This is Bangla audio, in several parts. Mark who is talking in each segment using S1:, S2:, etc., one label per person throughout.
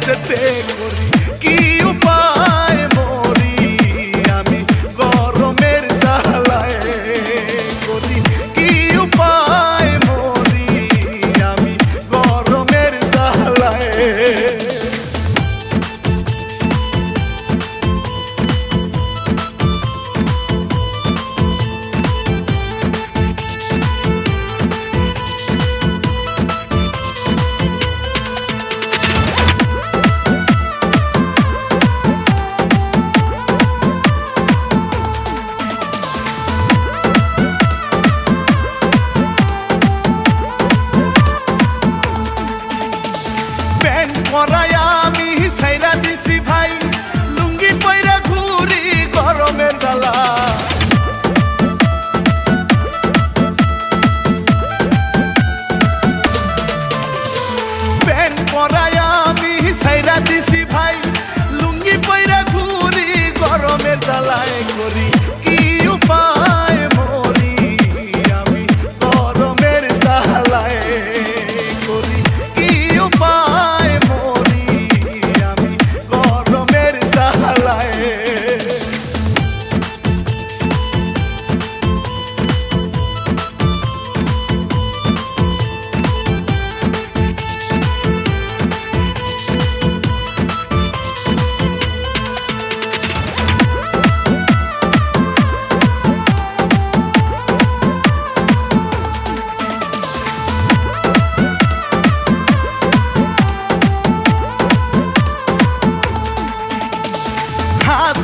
S1: যেতে করি কি উপায় মরি আমি গরমের জ্বালায় করি কি উপায় মরি আমি গরমের জ্বালায়। পরাই আমি সাইরা দিছি ভাই লুঙ্গি পইরা ঘুরি গরমের জ্বালা। প্যান্ট পরাই আমি সাইরা দিছি ভাই লুঙ্গি পইরা ঘুরি গরমের জ্বালায় করি কি উপায় মরি আমি গরমের জ্বালায় করি কি উপায়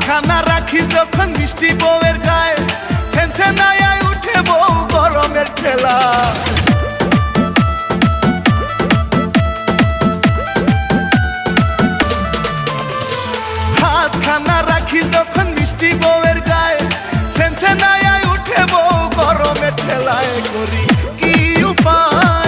S1: খানা রাখি যখন মিষ্টি বউয়ের গায়ে সেন্সে নাই উঠে বউ গরমের ঠেলা। হাত খানা রাখি যখন মিষ্টি বউয়ের গায়ে সেন্সে নাই উঠে বউ গরমের ঠেলায় করি কি উপায়